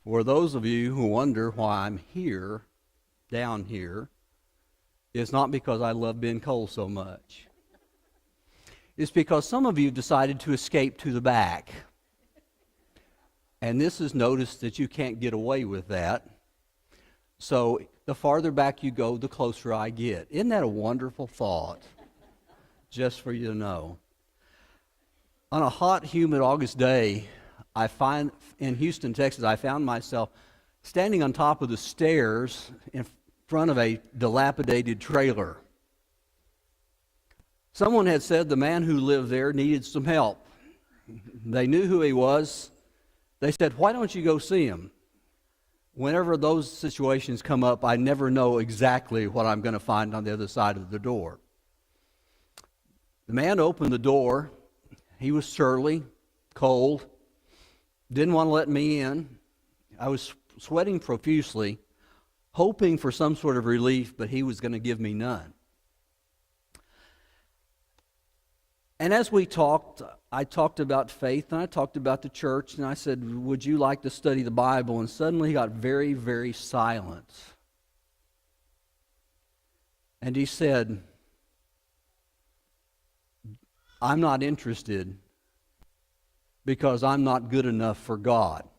For those of you who wonder why I'm here, down here, it's not because I love Ben Cole so much. It's because some of you decided to escape to the back. And this is notice that you can't get away with that. So the farther back you go, the closer I get. Isn't that a wonderful thought? Just for you to know. On a hot, humid August day, in Houston, Texas, I found myself standing on top of the stairs in front of a dilapidated trailer. Someone had said the man who lived there needed some help. They knew who he was. They said, "Why don't you go see him?" Whenever those situations come up, I never know exactly what I'm going to find on the other side of the door. The man opened the door. He was surly, cold, didn't want to let me in. I was sweating profusely, hoping for some sort of relief, but he was going to give me none. And as we talked, I talked about faith, and I talked about the church, and I said, "Would you like to study the Bible?" And suddenly he got very, very silent. And he said, "I'm not interested because I'm not good enough for God."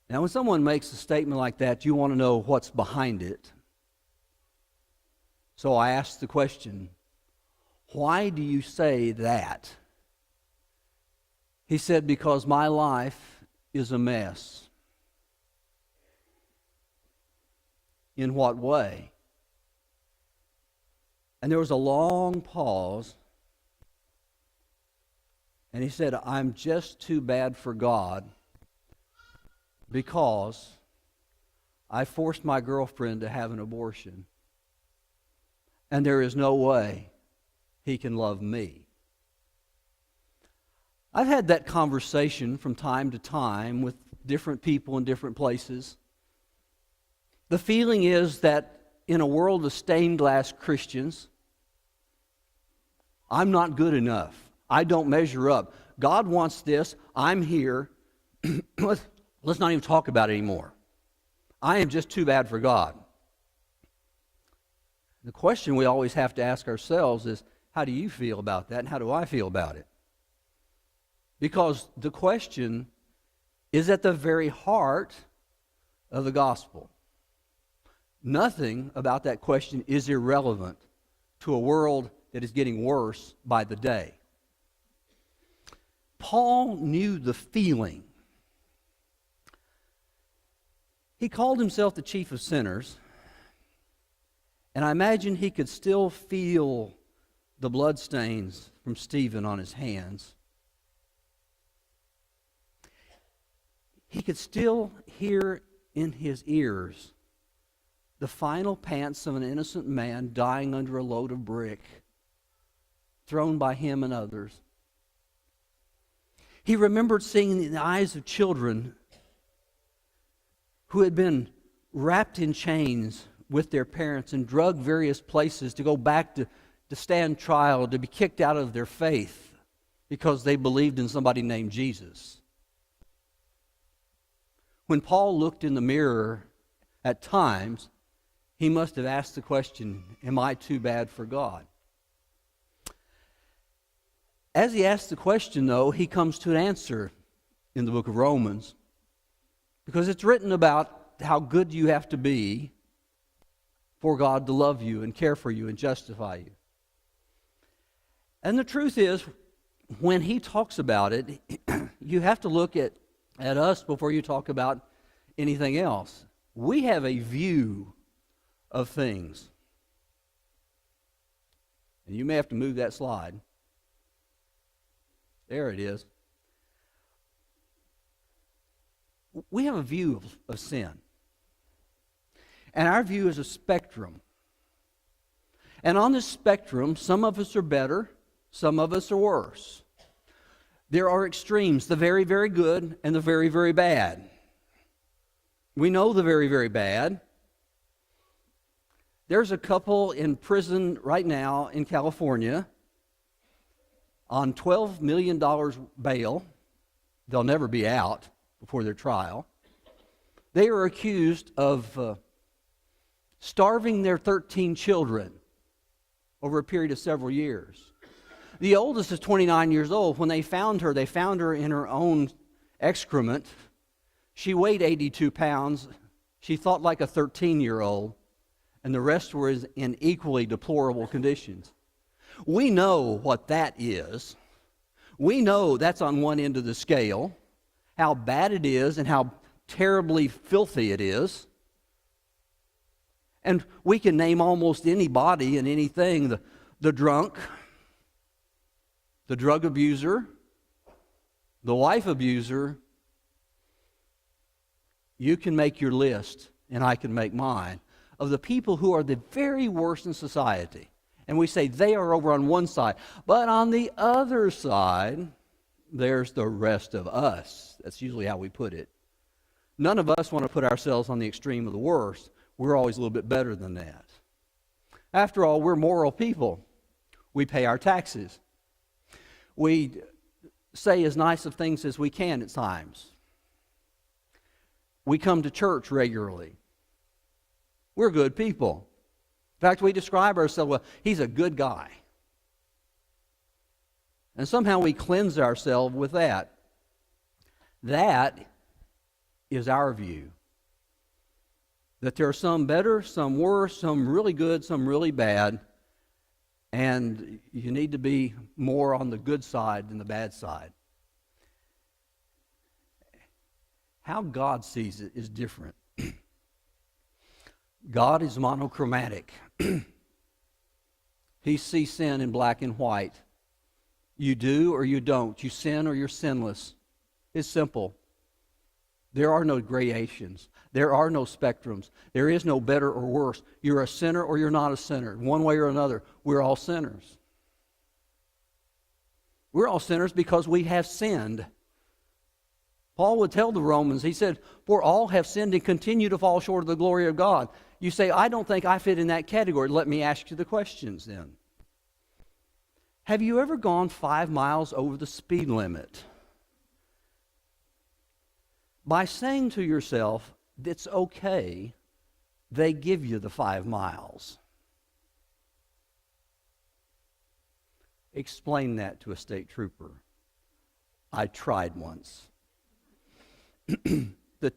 Now, when someone makes a statement like that, you want to know what's behind it. So I asked the question, "Why do you say that?" He said, "Because my life is a mess." In what way? And there was a long pause. And he said, "I'm just too bad for God because I forced my girlfriend to have an abortion. And there is no way he can love me." I've had that conversation from time to time with different people in different places. The feeling is that in a world of stained glass Christians, I'm not good enough. I don't measure up. God wants this. I'm here. Let's not even talk about it anymore. I am just too bad for God. The question we always have to ask ourselves is, how do you feel about that, and how do I feel about it? Because the question is at the very heart of the gospel. Nothing about that question is irrelevant to a world that is getting worse by the day. Paul knew the feeling. He called himself the chief of sinners, and I imagine he could still feel the bloodstains from Stephen on his hands. He could still hear in his ears the final pants of an innocent man dying under a load of brick thrown by him and others. He remembered seeing in the eyes of children who had been wrapped in chains with their parents and drugged various places to go back to stand trial, to be kicked out of their faith because they believed in somebody named Jesus. When Paul looked in the mirror at times, he must have asked the question, "Am I too bad for God?" As he asks the question, though, he comes to an answer in the book of Romans, because it's written about how good you have to be for God to love you and care for you and justify you. And the truth is, when he talks about it, you have to look at us before you talk about anything else. We have a view of things. And you may have to move that slide. There it is. We have a view of sin. And our view is a spectrum. And on this spectrum, some of us are better, some of us are worse. There are extremes, the very, very good and the very, very bad. We know the very, very bad. There's a couple in prison right now in California on $12 million bail They'll never be out before their trial. They are accused of starving their 13 children over a period of several years. The oldest is 29 years old. When they found her in her own excrement. She weighed 82 pounds. She thought like a 13-year-old, and the rest were in equally deplorable conditions. We know what that is. We know that's on one end of the scale, how bad it is and how terribly filthy it is. And we can name almost anybody and anything, the drunk, the drug abuser, the wife abuser. You can make your list, and I can make mine, of the people who are the very worst in society. And we say they are over on one side. But on the other side, there's the rest of us. That's usually how we put it. None of us want to put ourselves on the extreme of the worst. We're always a little bit better than that. After all, we're moral people. We pay our taxes. We say as nice of things as we can at times. We come to church regularly. We're good people. In fact, we describe ourselves, well, he's a good guy. And somehow we cleanse ourselves with that. That is our view. That there are some better, some worse, some really good, some really bad, and you need to be more on the good side than the bad side. How God sees it is different. God is monochromatic. He sees sin in black and white. You do or you don't. You sin or you're sinless. It's simple. There are no gradations. There are no spectrums. There is no better or worse. You're a sinner or you're not a sinner. One way or another, we're all sinners. We're all sinners because we have sinned. Paul would tell the Romans, he said, for all have sinned and continue to fall short of the glory of God. You say, I don't think I fit in that category. Let me ask you the questions then. Have you ever gone 5 miles over the speed limit? By saying to yourself, it's okay, they give you the 5 miles. Explain that to a state trooper. I tried once. The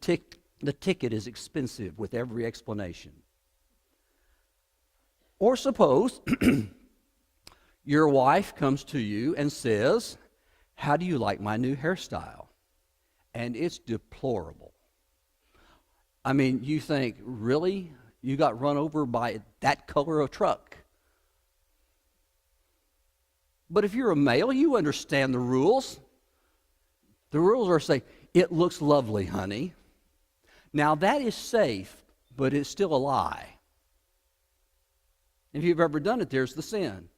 ticket is expensive with every explanation. Or suppose your wife comes to you and says, how do you like my new hairstyle? And it's deplorable. I mean, you think, really? You got run over by that color of truck? But if you're a male, you understand the rules. The rules are say, it looks lovely, honey. Now that is safe, but it's still a lie. If you've ever done it, there's the sin.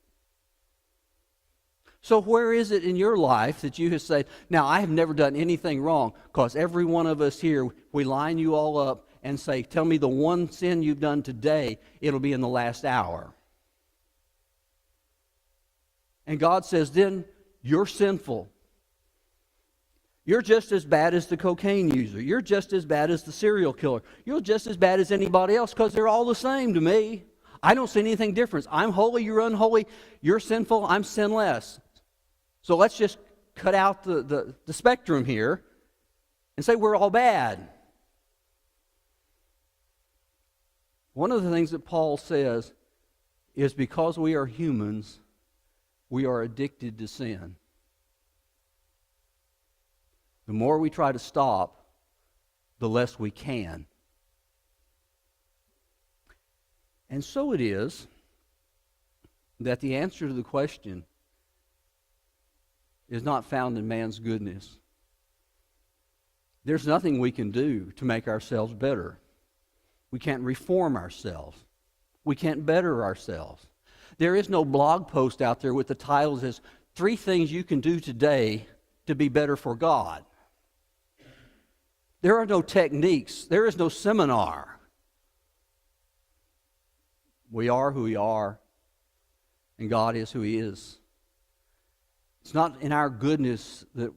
So where is it in your life that you have said, now I have never done anything wrong, because every one of us here, we line you all up and say, tell me the one sin you've done today, it'll be in the last hour. And God says, then you're sinful. You're just as bad as the cocaine user. You're just as bad as the serial killer. You're just as bad as anybody else because they're all the same to me. I don't see anything different. I'm holy, you're unholy. You're sinful, I'm sinless. So let's just cut out the spectrum here and say we're all bad. One of the things that Paul says is because we are humans, we are addicted to sin. The more we try to stop, the less we can. And so it is that the answer to the question is not found in man's goodness. There's nothing we can do to make ourselves better. We can't reform ourselves. We can't better ourselves. There is no blog post out there with the title that says, 3 things you can do today to be better for God. There are no techniques. There is no seminar. We are who we are, and God is who He is. It's not in our goodness that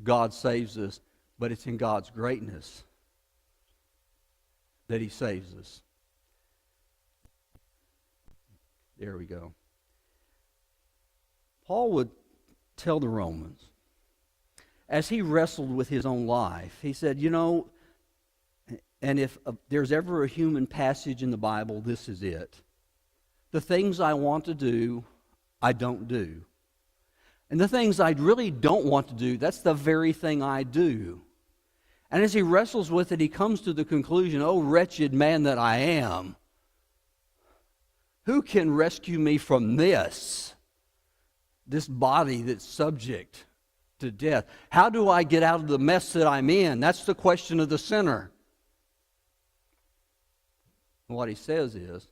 God saves us, but it's in God's greatness that He saves us. There we go. Paul would tell the Romans, as he wrestled with his own life, he said, and if there's ever a human passage in the Bible, this is it. The things I want to do, I don't do. And the things I really don't want to do, that's the very thing I do. And as he wrestles with it, he comes to the conclusion, oh, wretched man that I am, who can rescue me from this body that's subject to death? How do I get out of the mess that I'm in? That's the question of the sinner. And what he says is,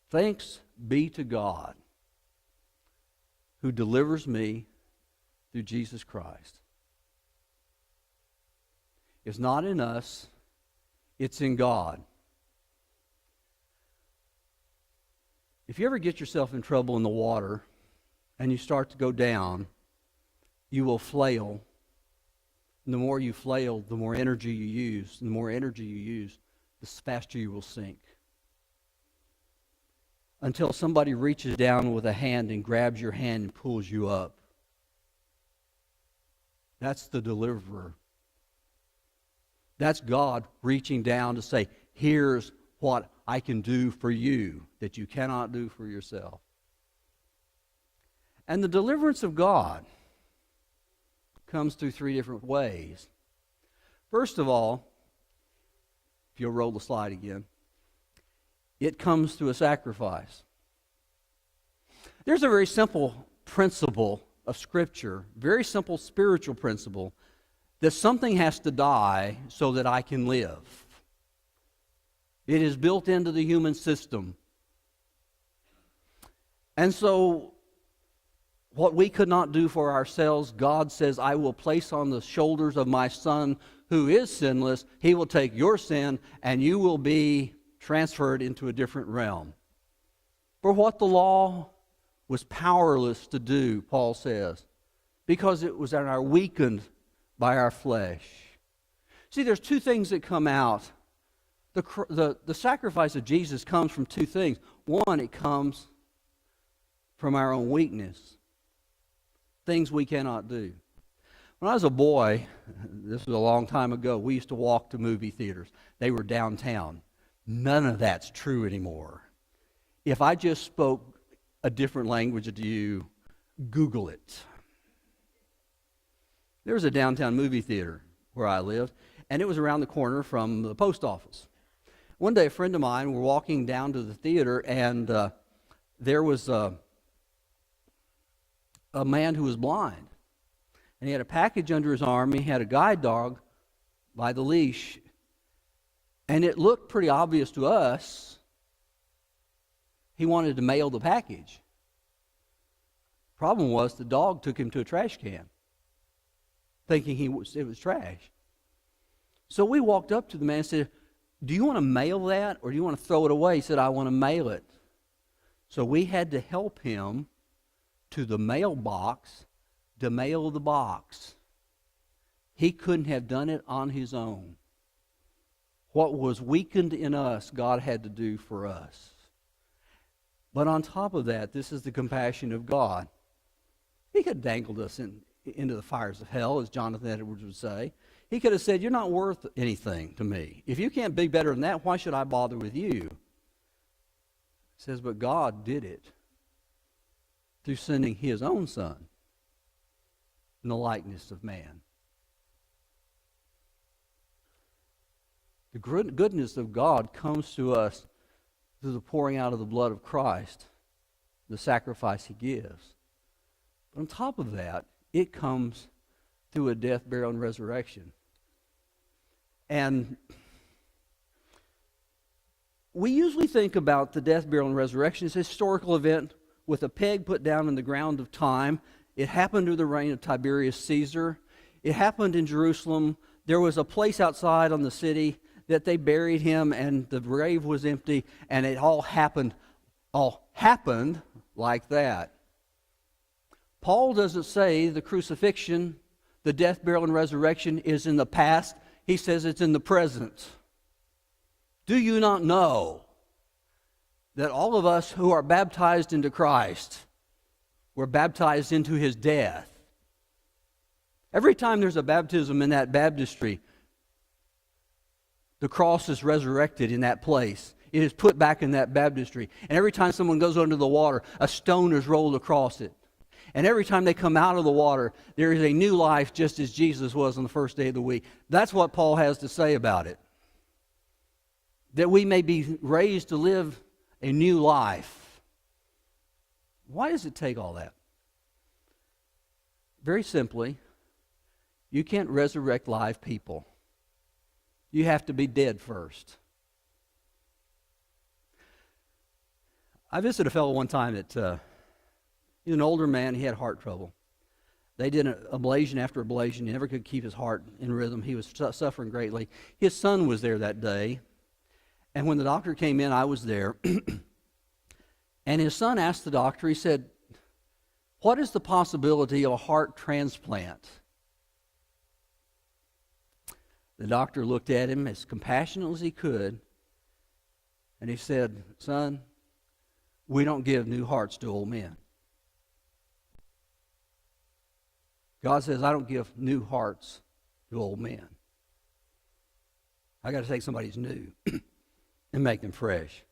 thanks be to God who delivers me through Jesus Christ. It's not in us, it's in God. If you ever get yourself in trouble in the water and you start to go down, you will flail. And the more you flail, the more energy you use. And the more energy you use, the faster you will sink. Until somebody reaches down with a hand and grabs your hand and pulls you up. That's the deliverer. That's God reaching down to say, here's what I can do for you that you cannot do for yourself. And the deliverance of God comes through three different ways. First of all, if you'll roll the slide again, it comes through a sacrifice. There's a very simple principle of Scripture, very simple spiritual principle, that something has to die so that I can live. It is built into the human system. And so, what we could not do for ourselves, God says, I will place on the shoulders of my Son who is sinless. He will take your sin and you will be transferred into a different realm. For what the law was powerless to do, Paul says, because it was weakened by our flesh. See, there's two things that come out. The sacrifice of Jesus comes from two things. One, it comes from our own weakness. Things we cannot do. When I was a boy, this was a long time ago, we used to walk to movie theaters. They were downtown. None of that's true anymore. If I just spoke a different language to you, Google it. There was a downtown movie theater where I lived, and it was around the corner from the post office. One day, a friend of mine were walking down to the theater, and there was a man who was blind. And he had a package under his arm. He had a guide dog by the leash. And it looked pretty obvious to us he wanted to mail the package. Problem was, the dog took him to a trash can, thinking it was trash. So we walked up to the man and said, do you want to mail that or do you want to throw it away? He said, I want to mail it. So we had to help him to the mailbox to mail the box. He couldn't have done it on his own. What was weakened in us, God had to do for us. But on top of that, this is the compassion of God. He could have dangled us into the fires of hell, as Jonathan Edwards would say. He could have said, you're not worth anything to me. If you can't be better than that, why should I bother with you? He says, but God did it through sending His own Son in the likeness of man. The goodness of God comes to us through the pouring out of the blood of Christ, the sacrifice He gives. But on top of that, it comes through a death, burial, and resurrection. And we usually think about the death, burial, and resurrection as a historical event with a peg put down in the ground of time. It happened during the reign of Tiberius Caesar. It happened in Jerusalem. There was a place outside on the city that they buried him, and the grave was empty, and it all happened like that. Paul doesn't say the crucifixion, the death, burial, and resurrection is in the past. He says it's in the present. Do you not know that all of us who are baptized into Christ were baptized into his death? Every time there's a baptism in that baptistry, the cross is resurrected in that place. It is put back in that baptistry. And every time someone goes under the water, a stone is rolled across it. And every time they come out of the water, there is a new life, just as Jesus was on the first day of the week. That's what Paul has to say about it. That we may be raised to live a new life. Why does it take all that? Very simply, you can't resurrect live people. You have to be dead first. I visited a fellow one time that he's an older man. He had heart trouble. They did an ablation after ablation. He never could keep his heart in rhythm. He was suffering greatly. His son was there that day. And when the doctor came in, I was there. And his son asked the doctor, he said, "What is the possibility of a heart transplant?" The doctor looked at him as compassionate as he could, and he said, "Son, we don't give new hearts to old men." God says, "I don't give new hearts to old men. I got to take somebody's new and make them fresh."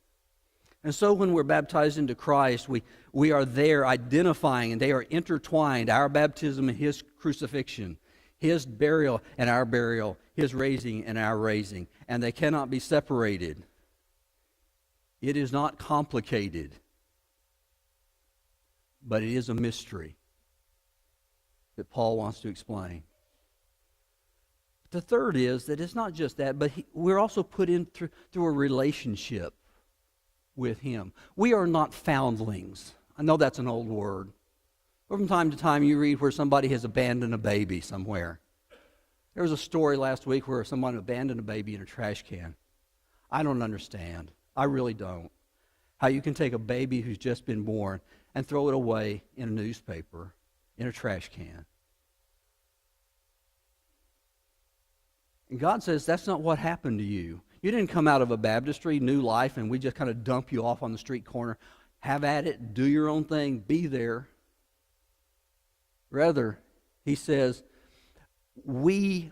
And so when we're baptized into Christ, we are there identifying, and they are intertwined, our baptism and his crucifixion, his burial and our burial, his raising and our raising, and they cannot be separated. It is not complicated, but it is a mystery that Paul wants to explain. The third is that it's not just that, but we're also put in through a relationship with him. We are not foundlings. I know that's an old word. But from time to time you read where somebody has abandoned a baby somewhere. There was a story last week where someone abandoned a baby in a trash can. I don't understand. I really don't. How you can take a baby who's just been born and throw it away in a newspaper, in a trash can. And God says that's not what happened to you. You didn't come out of a baptistry, new life, and we just kind of dump you off on the street corner. Have at it, do your own thing, be there. Rather, he says, we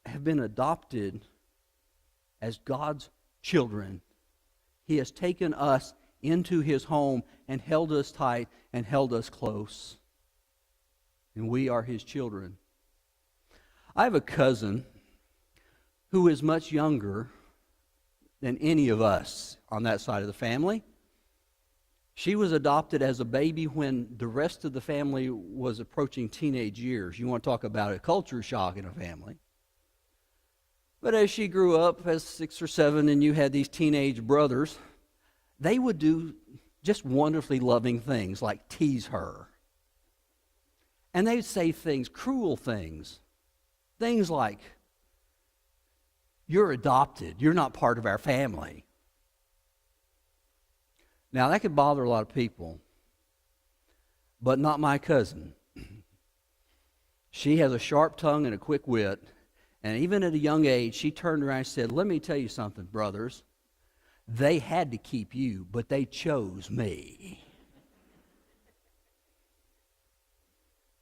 have been adopted as God's children. He has taken us into his home and held us tight and held us close. And we are his children. I have a cousin who is much younger than any of us on that side of the family. She was adopted as a baby when the rest of the family was approaching teenage years. You want to talk about a culture shock in a family. But as she grew up as 6 or 7 and you had these teenage brothers, they would do just wonderfully loving things like tease her. And they'd say things, cruel things. Things like, "You're adopted. You're not part of our family." Now, that could bother a lot of people, but not my cousin. She has a sharp tongue and a quick wit, and even at a young age, she turned around and said, "Let me tell you something, brothers. They had to keep you, but they chose me.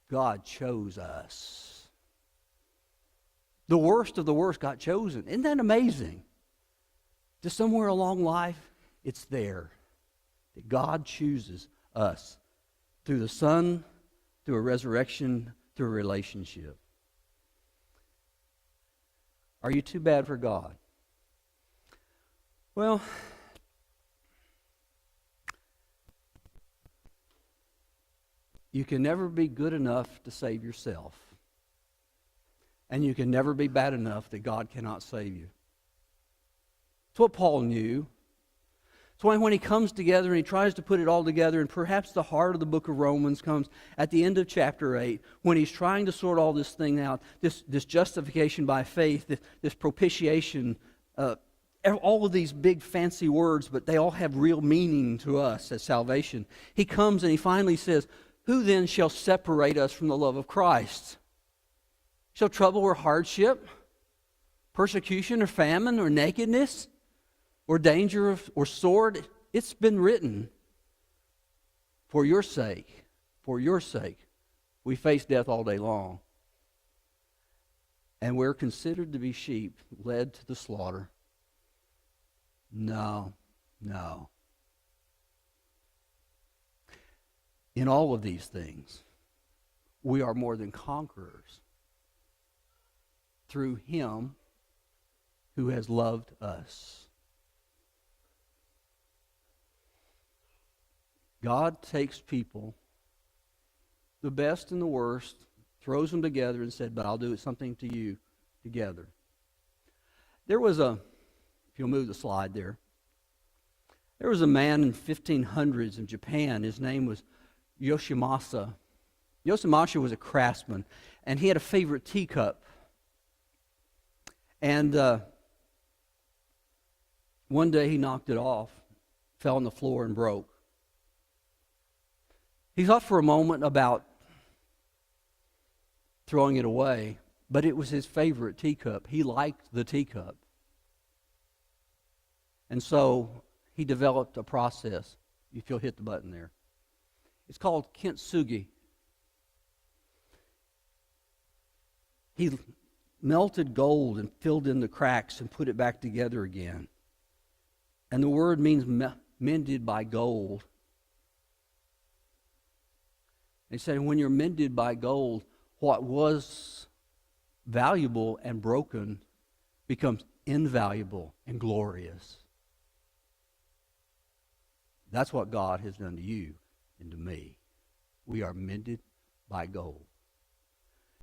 God chose us. The worst of the worst got chosen." Isn't that amazing? Just somewhere along life, it's there. That God chooses us through the Son, through a resurrection, through a relationship. Are you too bad for God? Well, you can never be good enough to save yourself. And you can never be bad enough that God cannot save you. It's what Paul knew. It's why when he comes together and he tries to put it all together, and perhaps the heart of the book of Romans comes at the end of chapter 8, when he's trying to sort all this thing out, this justification by faith, this propitiation, all of these big fancy words, but they all have real meaning to us as salvation. He comes and he finally says, Who then shall separate us from the love of Christ? Shall trouble or hardship, persecution or famine or nakedness or danger or sword? It's been written, for your sake, we face death all day long. And we're considered to be sheep led to the slaughter. No. In all of these things, we are more than conquerors through Him who has loved us. God takes people, the best and the worst, throws them together and said, but I'll do something to you together. There was if you'll move the slide there, there was a man in 1500s in Japan. His name was Yoshimasa. Yoshimasa was a craftsman, and he had a favorite teacup. And one day he knocked it off, fell on the floor and broke. He thought for a moment about throwing it away, but it was his favorite teacup. He liked the teacup. And so he developed a process, if you'll hit the button there. It's called kintsugi. He melted gold and filled in the cracks and put it back together again. And the word means mended by gold. He said, when you're mended by gold, what was valuable and broken becomes invaluable and glorious. That's what God has done to you and to me. We are mended by gold.